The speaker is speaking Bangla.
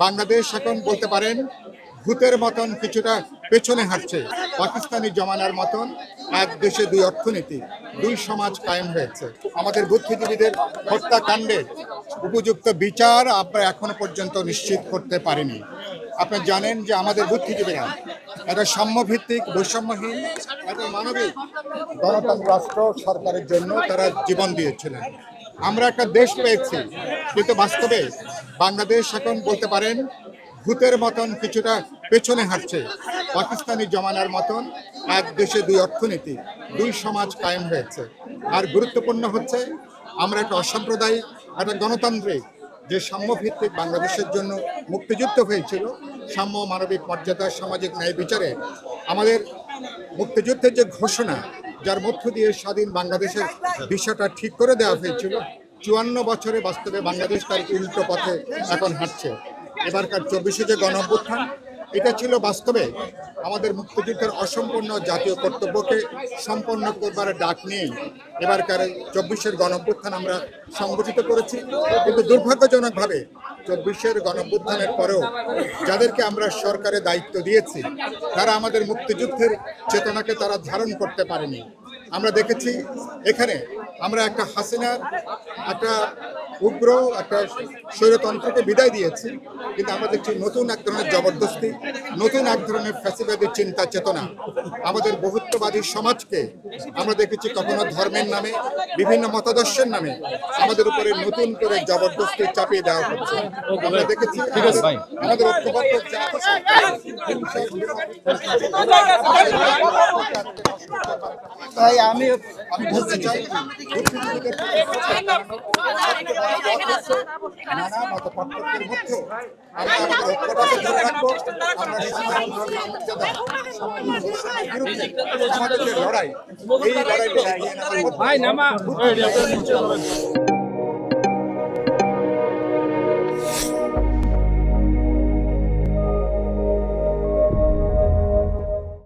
বাংলাদেশ এখন বলতে পারেন ভূতের মতন কিছুটা পেছনে হাঁটছে। পাকিস্তানি জমানার মতন এক দেশে দুই অর্থনীতি, দুই সমাজ কায়েম হয়েছে। আমাদের বুদ্ধিজীবীদের হত্যাকাণ্ডের উপযুক্ত বিচার আমরা এখনো পর্যন্ত নিশ্চিত করতে পারিনি। আপনি জানেন যে আমাদের বুদ্ধিজীবীরা একটা সাম্যভিত্তিক, বৈষম্যহীন, একটা মানবিক গণতন্ত্র রাষ্ট্র সরকারের জন্য তারা জীবন দিয়েছিলেন। আমরা একটা দেশ পেয়েছি, কিন্তু বাস্তবে বাংলাদেশ এখন বলতে পারেন ভূতের মতন কিছুটা পেছনে হাঁটছে। পাকিস্তানি জমানার মতন এক দেশে দুই অর্থনীতি, দুই সমাজ কায়েম হয়েছে। আর গুরুত্বপূর্ণ হচ্ছে আমরা একটা অসাম্প্রদায়িক, একটা গণতান্ত্রিক যে সাম্যভিত্তিক বাংলাদেশের জন্য মুক্তিযুদ্ধ হয়েছিল, সাম্য, মানবিক মর্যাদা, সামাজিক ন্যায় বিচারে আমাদের মুক্তিযুদ্ধের যে ঘোষণা, যার মধ্য দিয়ে স্বাধীন বাংলাদেশের দিশাটা ঠিক করে দেওয়া হয়েছিল, ৫৪ বছরে বাস্তবে বাংলাদেশ তার উল্টো পথে এখন হাঁটছে। এবারকার ২৪শে যে গণঅভ্যুত্থান, এটা ছিল বাস্তবে আমাদের মুক্তিযুদ্ধের অসম্পূর্ণ জাতীয় কর্তব্যকে সম্পন্ন করবার ডাক নিয়েই এবারকার ২৪শের গণঅভ্যুত্থান আমরা সংগঠিত করেছি। কিন্তু দুর্ভাগ্যজনকভাবে ২৪শের গণঅভ্যুত্থানের পরেও যাদেরকে আমরা সরকারের দায়িত্ব দিয়েছি, তারা আমাদের মুক্তিযুদ্ধের চেতনাকে তারা ধারণ করতে পারেনি। আমরা দেখেছি এখানে আমরা একটা হাসিনার একটা উগ্র একটা স্বৈরতন্ত্রকে বিদায় দিয়েছি, কিন্তু আমরা দেখছি নতুন এক ধরনের জবরদস্তি, নতুন এক ধরনের ফ্যাসিবাদী চিন্তা চেতনা আমাদের বহুত্ববাদী সমাজকে আমরা দেখেছি কখনো ধর্মের নামে, বিভিন্ন মতাদর্শের নামে আমাদের উপরে নতুন করে জবরদস্তি চাপিয়ে দেওয়া হচ্ছে। আমরা দেখেছি আমাদের ঐক্যবদ্ধ যা আছে, তাই আমি বলতে চাই নানা মত পার্থক্যের মধ্যেও আমরা আমাদের ঐক্যটাকে ধরে রাখবো। আমরা আমাদের যে লড়াই, এই লড়াইটা এগিয়ে নেওয়ার